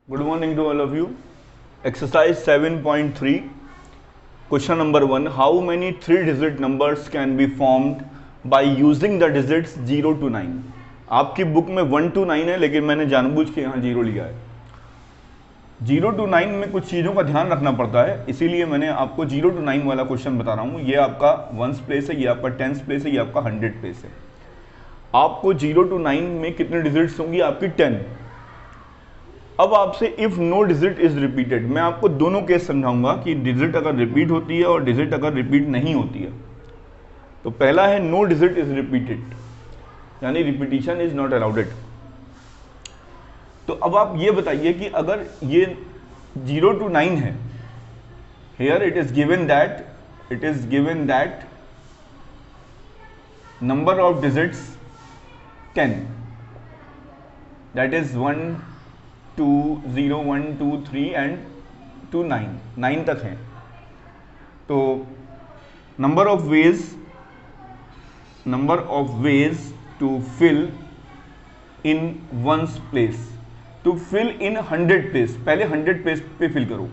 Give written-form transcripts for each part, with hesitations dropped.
Good morning to all of you. Exercise 7.3. Question number 1. How many 3-digit numbers can be formed by using the digits 0 to 9? आपकी book में 1 to 9 है, लेकिन मैंने जानबूझ के यहाँ 0 लिया है। 0 to 9 में कुछ चीज़ों का ध्यान रखना पड़ता है, इसीलिए मैंने आपको 0 to 9 वाला क्वेश्चन बता रहा हूँ। ये आपका 1s प्लेस है, ये आपका 10s प्लेस है, ये आपका 100 प्लेस है। आपको 0 to 9 में कितने डिजिट्स होंगी? आपकी 10। अब आपसे if no digit is repeated, मैं आपको दोनों केस समझाऊंगा कि डिजिट अगर रिपीट होती है और डिजिट अगर रिपीट नहीं होती है। तो पहला है नो डिजिट इज रिपीटेड, यानी रिपीटिशन इज नॉट अलाउडेड। तो अब आप ये बताइए कि अगर ये 0 to 9 है, here it is given that number of digits 10, that is 1 2 0 1 2 3 and 2 9 तक हैं। तो number of ways to fill in ones place, to fill in 100 place. पहले 100 प्लेस पे फिल करो,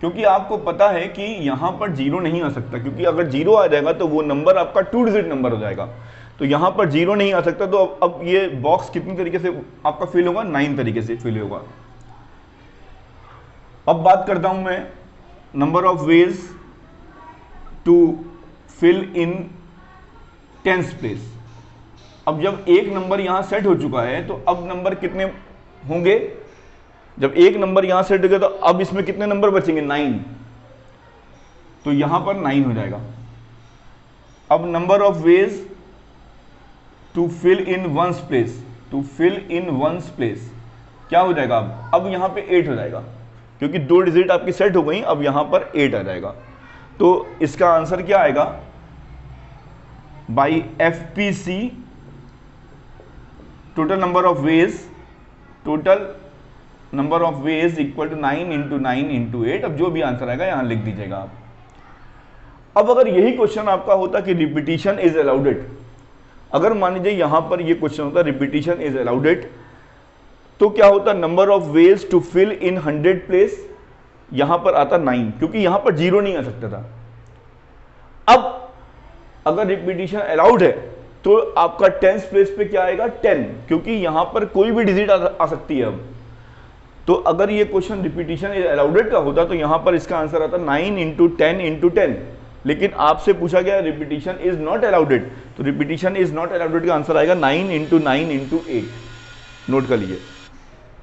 क्योंकि आपको पता है कि यहां पर 0 नहीं आ सकता, क्योंकि अगर 0 आ जाएगा तो वो नंबर आपका 2 डिजिट नंबर हो जाएगा। तो यहां पर 0 नहीं आ सकता, तो अब ये बॉक्स कितनी तरीके से आपका फिल होगा? 9 तरीके से फिल होगा। अब बात करता हूं मैं number of ways to fill in 10s place. अब जब एक नंबर यहां सेट हो चुका है, तो अब नंबर कितने होंगे? जब एक नंबर यहां सेट हो गया, तो अब इसमें कितने नंबर बचेंगे? 9। तो यहां पर 9 हो जाएगा। अब number of ways to fill in ones place, क्या हो जाएगा? अब यहां पे 8 हो जाएगा, क्योंकि 2 डिजिट आपकी सेट हो गई। अब यहां पर 8 आ जाएगा। तो इसका आंसर क्या आएगा? By FPC total number of ways equal to 9 into 9 into 8। अब जो भी आंसर आएगा यहां लिख दीजिएगा आप। अब अगर यही क्वेश्चन आपका होता कि रिपीटिशन इज अलाउडेड, अगर मान लीजिए यहां पर ये क्वेश्चन होता रिपीटिशन इज अलाउडेड, तो क्या होता? Number of ways to fill in 100 place, यहां पर आता 9, क्योंकि यहां पर 0 नहीं आ सकता था। अब अगर रिपीटिशन अलाउड है, तो आपका 10s प्लेस पे क्या आएगा? 10, क्योंकि यहां पर कोई भी डिजिट आ सकती है। अब तो अगर ये क्वेश्चन रिपीटिशन इज अलाउडेड का होता, तो यहां पर इसका आंसर आता 9 इंटू 10 इंटू 10। लेकिन आपसे पूछा गया रिपीटिशन इज नॉट अलाउडेड, तो रिपीटिशन इज नॉट अलाउडेड का आंसर आएगा 9 इंटू 9 इंटू 8। नोट कर लीजिए।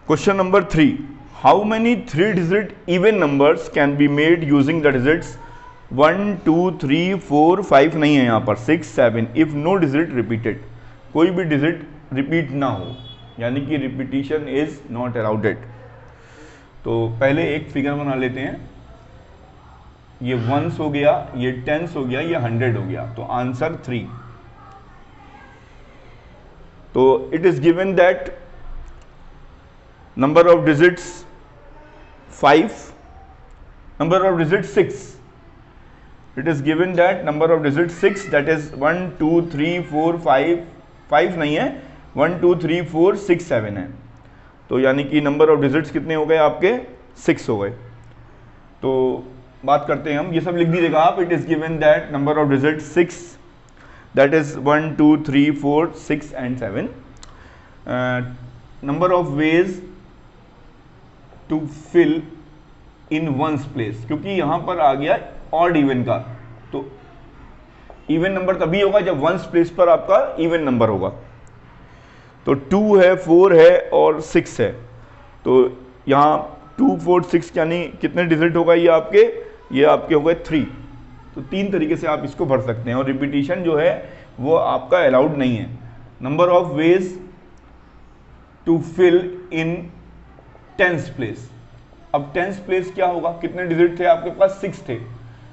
Question number 3, how many 3 digit even numbers can be made using the digits 1 2 3 4 5 नहीं है यहां पर, 6 7 इफ नो डिजिट रिपीटेड, कोई भी डिजिट रिपीट ना हो, यानी कि रिपीटिशन इज नॉट अलाउडेड। तो पहले एक फिगर बना लेते हैं। ये 1s हो गया, ये 10s हो गया, ये 100 हो गया। तो आंसर 3। तो it is given that number of digits 5, number of digits 6। It is given that number of digits 6, that is 1 2 3 4 5 नहीं है, 1 2 3 4 6 7 है। तो यानी कि नंबर ऑफ डिजिट्स कितने हो गए आपके? 6 हो गए। तो बात करते हैं हम, ये सब लिख दीजिएगा आप। It is given that number of digit 6, that is 1 2 3 4 6 and 7। Number of ways to fill in ones place, क्योंकि यहां पर आ गया ऑड इवन का, तो इवन नंबर तभी होगा जब वंस प्लेस पर आपका इवन नंबर होगा। तो 2 है, 4 है और 6 है। तो यहां 2 4 6 यानी कितने डिजिट होगा? ये आपके हो गए 3। तो 3 तरीके से आप इसको भर सकते हैं, और रिपीटिशन जो है वो आपका अलाउड नहीं है। Number of ways to fill in 10s place. अब 10s प्लेस क्या होगा? कितने डिजिट थे आपके पास? 6 थे।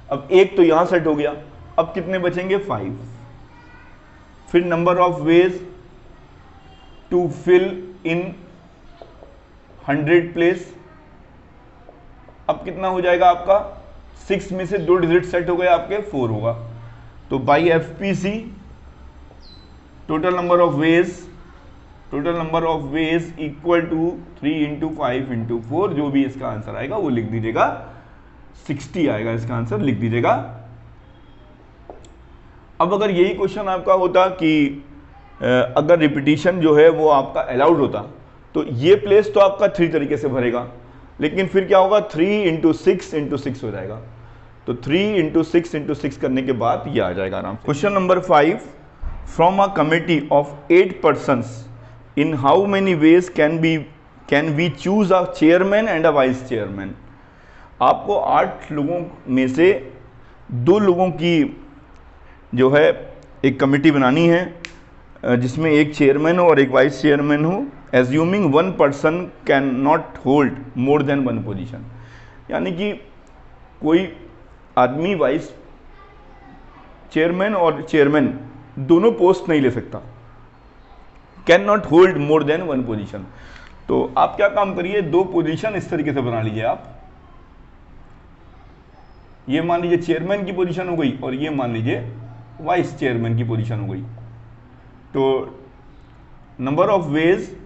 अब एक तो यहां सेट हो गया, अब कितने बचेंगे? 5। फिर number of ways to fill in 100 place, अब कितना हो जाएगा आपका? 6 में से 2 डिजिट सेट हो गए आपके, 4 होगा। तो by FPC total number of ways total number of ways equal to 3 into 5 into 4, जो भी इसका आंसर आएगा वो लिख दीजिएगा, 60 आएगा इसका आंसर, लिख दीजिएगा। अब अगर यही क्वेश्चन आपका होता कि अगर रिपीटिशन जो है वो आपका अलाउड होता, तो ये प्लेस तो आपका 3 तरीके से भरेगा, लेकिन फिर क्या होगा, 3 इंटू 6 इंटू 6 हो जाएगा। तो 3 इंटू 6 इंटू 6 करने के बाद ये आ जाएगा आराम से। Question number 5, from a committee of 8 persons in how many ways can we choose a chairman and a vice chairman. आपको 8 लोगों में से 2 लोगों की जो है एक कमेटी बनानी है, जिसमें एक चेयरमैन हो और एक वाइस चेयरमैन हो। Assuming 1 person can not hold more than 1 position, यानी कि कोई आदमी वाइस चेयरमैन और चेयरमैन दोनों पोस्ट नहीं ले सकता। Can not hold more than 1 position. तो आप क्या काम करिए, 2 पोजीशन इस तरीके से बना लीजिए आप। ये मान लीजिए चेयरमैन की पोजीशन हो गई और ये मान लीजिए वाइस चेयरमैन की पोजीशन हो गई। तो नंबर ऑफ वेज,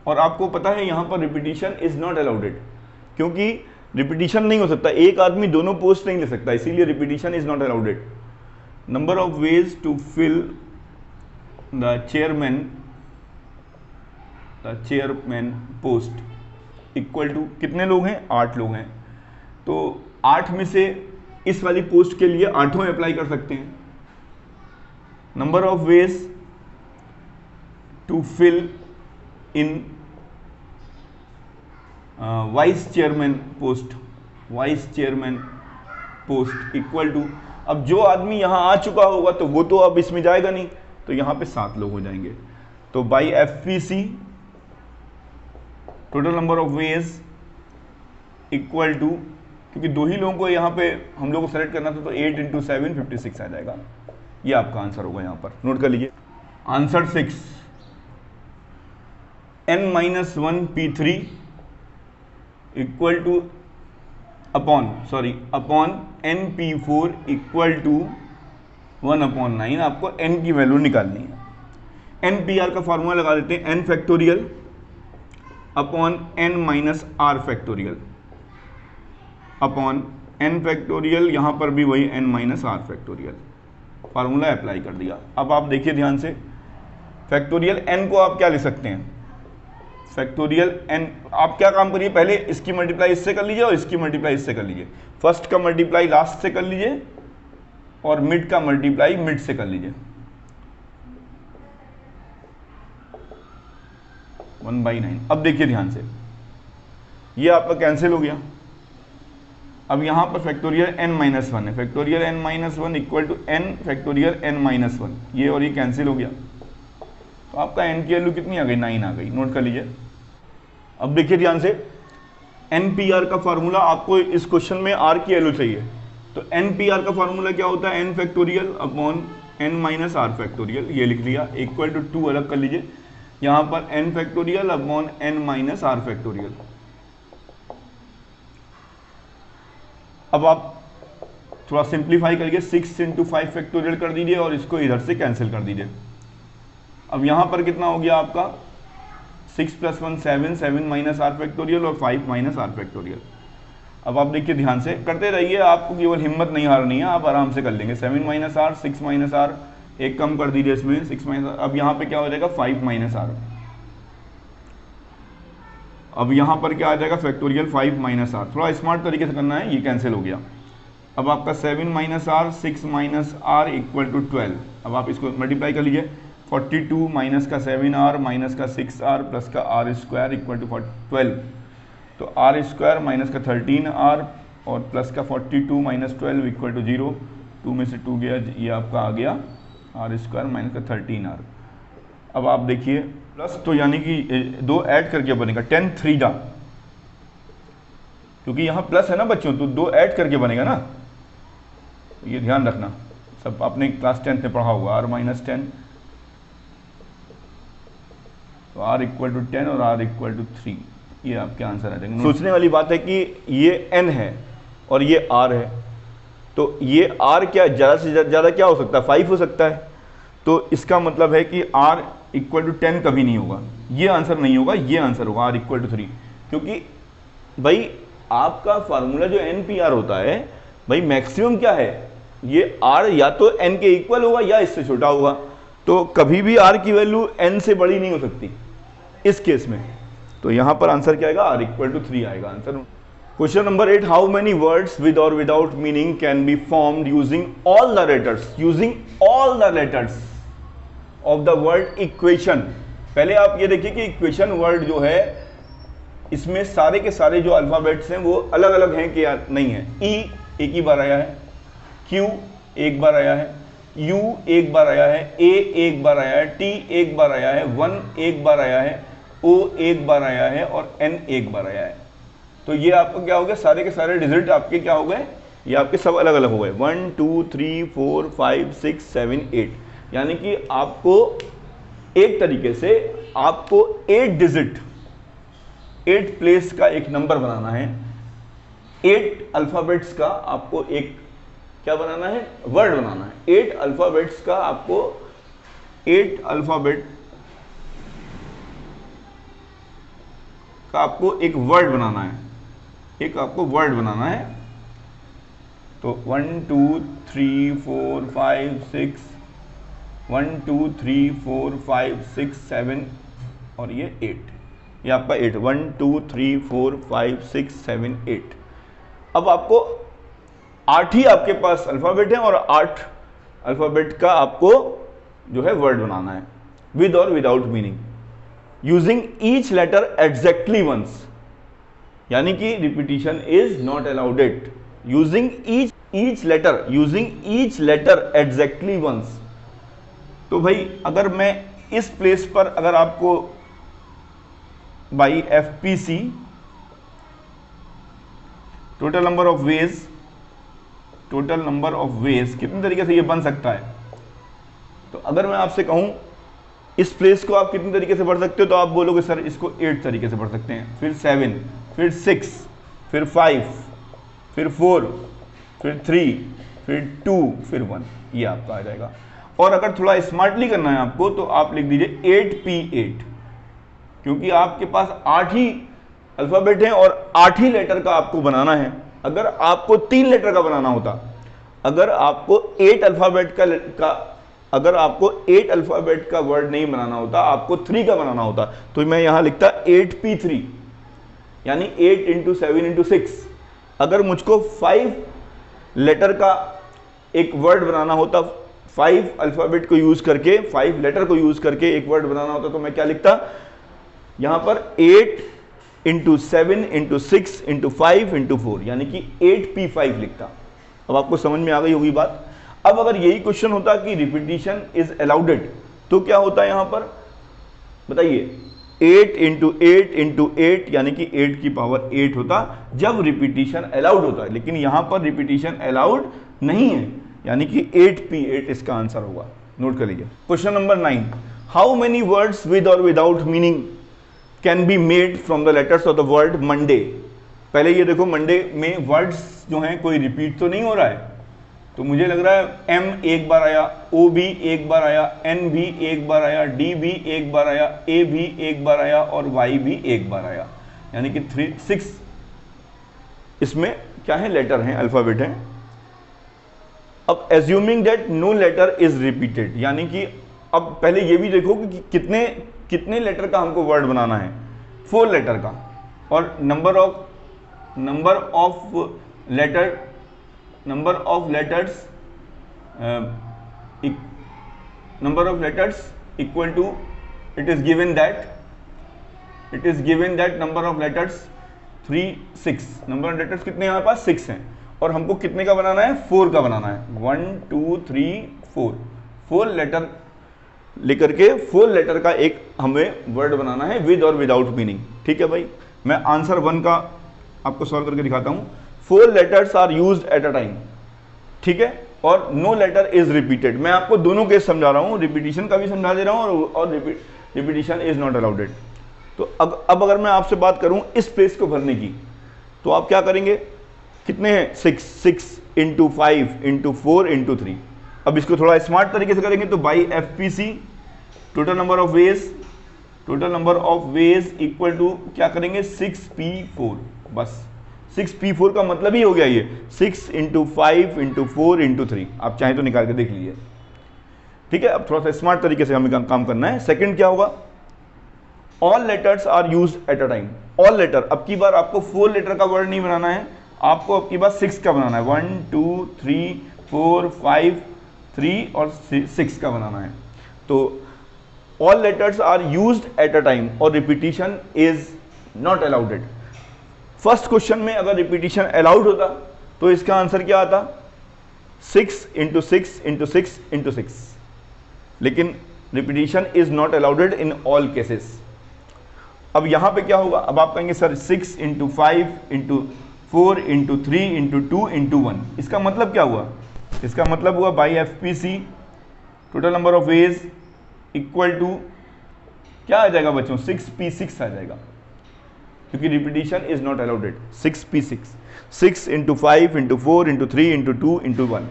और आपको पता है यहां पर रिपीटिशन इज नॉट अलाउडेड, क्योंकि रिपीटिशन नहीं हो सकता, एक आदमी दोनों पोस्ट नहीं ले सकता, इसीलिए repetition is not allowed. Number of ways to fill the chairman post equal to, कितने लोग हैं, 8 लोग हैं। तो 8 में से इस वाली पोस्ट के लिए 8 अप्लाई कर सकते हैं। Number of ways to fill in vice chairman post equal to, अब जो आदमी यहां आ चुका होगा तो वो तो अब इसमें जाएगा नहीं, तो यहां पे 7 लोग हो जाएंगे। तो by FPC total number of ways equal to, क्योंकि 2 ही लोगों को यहाँ पे हम लोग को सेलेक्ट करना था, तो 8 इंटू 7 56 आ जाएगा। ये आपका आंसर होगा, यहाँ पर नोट कर लीजिए। Answer 6, n-1 P3 equal to upon n P4 equal to 1/9। आपको n की वैल्यू निकालनी है। NPR का फॉर्मूला लगा देते हैं, n factorial upon n minus r factorial upon n factorial, यहां पर भी वही n minus r factorial. Formula apply कर दिया। अब आप देखिए ध्यान से, फैक्टोरियल n को आप क्या लिख सकते हैं, फैक्टोरियल n, आप क्या काम करिए, पहले इसकी मल्टीप्लाई इससे कर लीजिए और इसकी मल्टीप्लाई इससे कर लीजिए। फर्स्ट का मल्टीप्लाई लास्ट से कर लीजिए और मिड का मल्टीप्लाई मिड से कर लीजिए। 1/9। अब देखिए ध्यान से, ये आपका कैंसिल हो गया। अब यहां पर फैक्टोरियल n-1 है, factorial n-1 equal to n factorial n-1, ये और ये कैंसिल हो गया। तो आपका n की वैल्यू कितनी आ गई, 9 आ गई। नोट कर लीजिए। अब देखिए ध्यान से, NPR का फॉर्मूला, आपको इस क्वेश्चन में r की वैल्यू चाहिए, तो NPR का फॉर्मूला क्या होता है, n factorial upon n minus r factorial, ये लिख लिया, इक्वल टू 2 अलग कर लीजिए, यहां पर n factorial upon n minus r factorial. अब आप थोड़ा सिंप्लीफाई करिए, 6 इंटू 5 फैक्टोरियल कर दीजिए और इसको इधर से कैंसिल कर दीजिए। अब यहां पर कितना हो गया आपका, 6 + 1 7, 7 माइनस आर फैक्टोरियल और 5 माइनस आर फैक्टोरियल। अब आप देखिए ध्यान से करते रहिए, आपको केवल हिम्मत नहीं हारनी है, आप आराम से कर लेंगे। 7 माइनस आर, 6 माइनस आर, एक कम कर दीजिए इसमें, 6 माइनस। अब यहाँ पे क्या हो जाएगा, 5 माइनस आर। अब यहाँ पर क्या आ जाएगा, फैक्टोरियल 5 माइनस आर। थोड़ा स्मार्ट तरीके से करना है, ये कैंसिल हो गया। अब आपका 7 minus r, 6 minus r equal to 12। अब आप इसको मल्टीप्लाई कर लीजिए, 42 माइनस का 7r माइनस का 6r प्लस का r स्क्वायर इक्वल टू 12। तो r स्क्वायर माइनस का 13r और प्लस का 42 माइनस 12 इक्वल टू 0। 2 में से 2 गया, ये आपका आ गया r स्क्वायर माइनस का 13r। अब आप देखिए प्लस, तो यानी कि 2 ऐड करके बनेगा 10 3 जा, क्योंकि यहाँ प्लस है ना बच्चों, तो 2 ऐड करके बनेगा ना, ये ध्यान रखना, सब आपने क्लास 10th में पढ़ा होगा। r माइनस 10, तो r इक्वल टू 10 और r इक्वल टू 3, ये आपके आंसर आ जाएंगे। सोचने वाली बात है कि ये n है और ये r है, तो ये r क्या ज़्यादा से ज़्यादा क्या हो सकता है, 5 हो सकता है। तो इसका मतलब है कि r इक्वल टू 10 कभी नहीं होगा, ये आंसर नहीं होगा, ये आंसर होगा r इक्वल टू 3, क्योंकि भाई आपका फार्मूला जो NPR होता है भाई मैक्सिमम क्या है, ये r या तो n के इक्वल होगा या इससे छोटा होगा, तो कभी भी r की वैल्यू n से बड़ी नहीं हो सकती इस केस में। तो यहां पर आंसर क्या आएगा, r इक्वल टू 3 आएगा answer. Question number 8, how many words with और without meaning can be formed using all the letters of the word equation. पहले आप ये देखिए कि इक्वेशन वर्ड जो है इसमें सारे के सारे जो अल्फाबेट्स हैं वो अलग अलग हैं कि नहीं है। ई एक ही बार आया है, क्यू एक बार आया है, यू एक बार आया है, ए एक बार आया है, टी एक बार आया है, 1 एक बार आया है, ओ एक बार आया है और एन एक बार आया है। तो ये आपको क्या हो गया, सारे के सारे डिजिट आपके क्या हो गए, ये आपके सब अलग अलग हो गए, 1 2 3 4 5 6 7 8। यानी कि आपको एक तरीके से आपको 8 डिजिट 8 प्लेस का एक नंबर बनाना है, 8 अल्फाबेट्स का आपको एक क्या बनाना है, वर्ड बनाना है। 8 अल्फाबेट्स का आपको 8 अल्फाबेट का आपको एक वर्ड बनाना है, एक आपको वर्ड बनाना है। तो 1 2 3 4 5 6 1 2 3 4 5 6 7 और ये 8, ये आपका 8 1 2 3 4 5 6 7 8। अब आपको 8 ही आपके पास अल्फाबेट है और 8 अल्फाबेट का आपको जो है वर्ड बनाना है विद और without meaning, using each letter exactly once, यानी कि repetition is not allowed, using each letter exactly once. तो भाई अगर मैं इस प्लेस पर अगर आपको by FPC total number of ways कितने तरीके से ये बन सकता है, तो अगर मैं आपसे कहूं इस प्लेस को आप कितने तरीके से पढ़ सकते हो, तो आप बोलोगे सर इसको 8 तरीके से पढ़ सकते हैं, फिर 7, फिर 6, फिर 5, फिर 4, फिर 3, फिर 2, फिर 1, ये आपका आ जाएगा। और अगर थोड़ा स्मार्टली करना है आपको तो आप लिख दीजिए 8P8, क्योंकि आपके पास 8 ही अल्फाबेट हैं और 8 ही लेटर का आपको बनाना है। अगर आपको 3 लेटर का बनाना होता, अगर आपको 8 अल्फाबेट का वर्ड नहीं बनाना होता, आपको 3 का बनाना होता, तो मैं यहां लिखता 8P3, यानी 8 × 7 × 6। अगर मुझको 5 लेटर का एक वर्ड बनाना होता, 5 अल्फाबेट को यूज करके, 5 लेटर को यूज करके एक वर्ड बनाना होता, तो मैं क्या लिखता, यहां पर 8 × 7 × 6 × 5 × 4, यानी कि 8P5 लिखता। अब आपको समझ में आ गई होगी बात। अब अगर यही क्वेश्चन होता कि रिपीटिशन इज अलाउडेड, तो क्या होता है यहां पर बताइए, 8 × 8 × 8, यानी कि 8 की पावर 8 होता जब रिपीटिशन अलाउड होता है, लेकिन यहां पर रिपीटिशन अलाउड नहीं है, यानी कि 8P8 इसका आंसर होगा। नोट कर लीजिए। Question number 9, how many words with और without meaning can be made from the letters of the word Monday. पहले ये देखो, मंडे में वर्ड्स जो हैं कोई रिपीट तो नहीं हो रहा है, तो मुझे लग रहा है M एक बार आया, O भी एक बार आया, N भी एक बार आया, D भी एक बार आया, A भी एक बार आया और Y भी एक बार आया, यानी कि 6 इसमें क्या है, लेटर हैं, अल्फाबेट हैं। अब assuming that no letter is repeated, यानी कि अब पहले ये भी देखो कि कितने लेटर का हमको वर्ड बनाना है, 4 लेटर का, और number of letters equal to, it is given that number of letters 3 6, number of letters कितने हमारे पास 6 हैं, और हमको कितने का बनाना है, 4 का बनाना है, 1 2 3 4, 4 लेटर लेकर के 4 लेटर का एक हमें वर्ड बनाना है विद और विदाउट मीनिंग। ठीक है भाई, मैं आंसर 1 का आपको सॉल्व करके दिखाता हूं। 4 letters are used at a time, ठीक है, और नो लेटर इज रिपीटेड। मैं आपको दोनों केस समझा रहा हूं, रिपीटिशन का भी समझा दे रहा हूं और रिपीटिशन इज नॉट अलाउडेड। तो अब अगर मैं आपसे बात करूं इस प्लेस को भरने की, तो आप क्या करेंगे, कितने हैं, 6 × 5 × 4 × 3। अब इसको थोड़ा स्मार्ट तरीके से करेंगे तो by FPC total number of ways, total number of ways equal to क्या करेंगे 6p4, बस 6p4 का मतलब ही हो गया ये 6 इंटू 5 इंटू 4 इंटू 3, आप चाहें तो निकाल के देख लीजिए। ठीक है, अब थोड़ा सा स्मार्ट तरीके से हमें काम करना है। सेकंड क्या होगा, all letters are used at a time. All letter, अब की बार आपको 4 लेटर का वर्ड नहीं बनाना है, आपको अब की बार 6 का बनाना है। 1 2 3 4 5 3 और 6 का बनाना है। तो all letters are used at a time और repetition is not allowed. First question में अगर रिपीटिशन अलाउड होता तो इसका आंसर क्या आता, 6 इंटू 6 इंटू 6 इंटू 6, लेकिन repetition is not allowed in all cases. अब यहां पे क्या होगा, अब आप कहेंगे sir 6 into 5 into 4 into 3 into 2 into 1, इसका मतलब क्या हुआ, इसका मतलब हुआ by FPC total number of ways equal to क्या आ जाएगा बच्चों, 6p6 आ जाएगा, क्योंकि repetition is not allowed. 6p6, 6 into 5 into 4 into 3 into 2 into 1।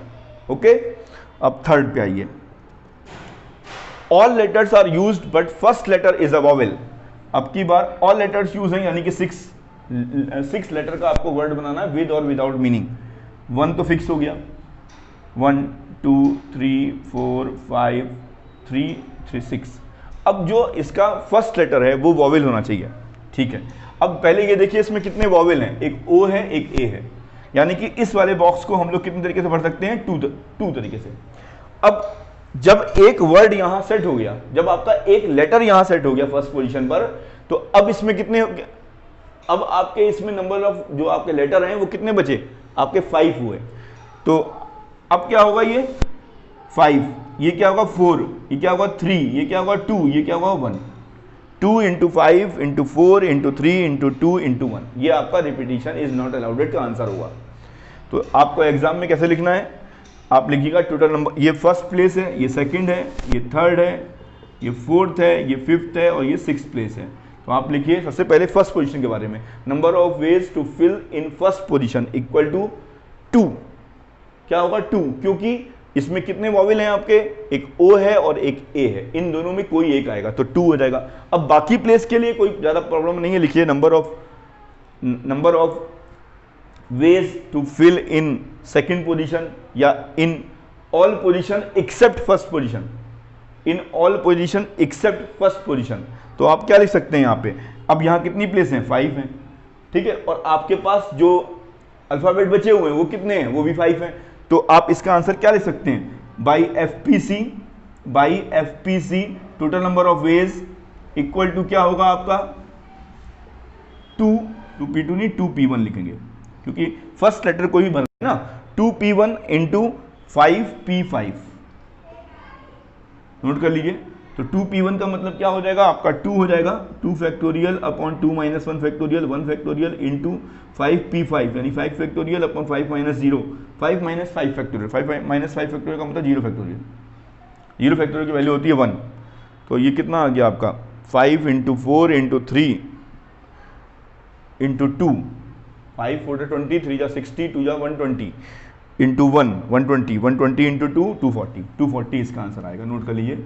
Okay, अब थर्ड पे आइए, all letters are used but first letter is a vowel. अब की बार ऑल लेटर्स यूज हैं, यानी कि 6 लेटर का आपको वर्ड बनाना है विद और विदाउट मीनिंग। 1 तो फिक्स हो गया, 1 2 3 4 5 3 3 6। अब जो इसका फर्स्ट लेटर है वो वॉवेल होना चाहिए। ठीक है, अब पहले ये देखिए इसमें कितने वॉवेल हैं, एक O है एक A है, यानी कि इस वाले बॉक्स को हम लोग कितने तरीके से भर सकते हैं, 2 तरीके से। अब जब एक वर्ड यहां सेट हो गया, जब आपका एक लेटर यहां सेट हो गया फर्स्ट पोजीशन पर, तो अब इसमें कितने, अब आपके इसमें नंबर ऑफ जो आपके लेटर हैं वो कितने बचे, आपके 5 हुए। तो अब क्या होगा, ये 5, ये क्या होगा 4, ये क्या होगा 3, ये क्या होगा 2, ये क्या होगा 1। 2 into 5 into 4 into 3 into 2 into 1, ये आपका रिपीटिशन इज नॉट अलाउडेड का आंसर हुआ। तो आपको एग्जाम में कैसे लिखना है, आप लिखिएगा टोटल नंबर, ये फर्स्ट प्लेस है, ये सेकंड है, ये थर्ड है, ये फोर्थ है, ये फिफ्थ है और ये 6th प्लेस है। तो आप लिखिए सबसे पहले फर्स्ट पोजीशन के बारे में, number of ways to fill in first position equal to 2। क्या होगा 2, क्योंकि इसमें कितने वॉवेल हैं आपके, एक O है और एक A है, इन दोनों में कोई एक आएगा तो 2 हो जाएगा। अब बाकी प्लेस के लिए कोई ज्यादा प्रॉब्लम नहीं है, लिखिए number of ways to fill in second position या in all position except first position, in all position except first position। तो आप क्या लिख सकते हैं यहाँ पे, अब यहाँ कितनी प्लेस हैं, 5 हैं। ठीक है, और आपके पास जो अल्फाबेट बचे हुए हैं वो कितने हैं, वो भी 5 हैं। तो आप इसका आंसर क्या लिख सकते हैं, by FPC total number of ways equal to क्या होगा आपका 2p2 नहीं 2p1 लिखेंगे, क्योंकि फर्स्ट लेटर कोई भी बना ना, 2p1 इंटू 5p5, नोट कर लीजिए। तो 2p1 का मतलब क्या हो जाएगा आपका 2 हो जाएगा, 2 factorial upon 2 minus 1 factorial 1 factorial into 5p5, यानी 5 factorial upon 5 minus 0, 5 minus 5 factorial, 5 minus 5 factorial का मतलब 0 फैक्टोरियल, 0 फैक्टोरियल की वैल्यू होती है 1। तो ये कितना आ गया आपका 5 into 4 into 3 into 2, 5 4 20, 3 60, 2 120 into 1 120, 120 into 2 240, 240 इसका आंसर आएगा, नोट कर लीजिए।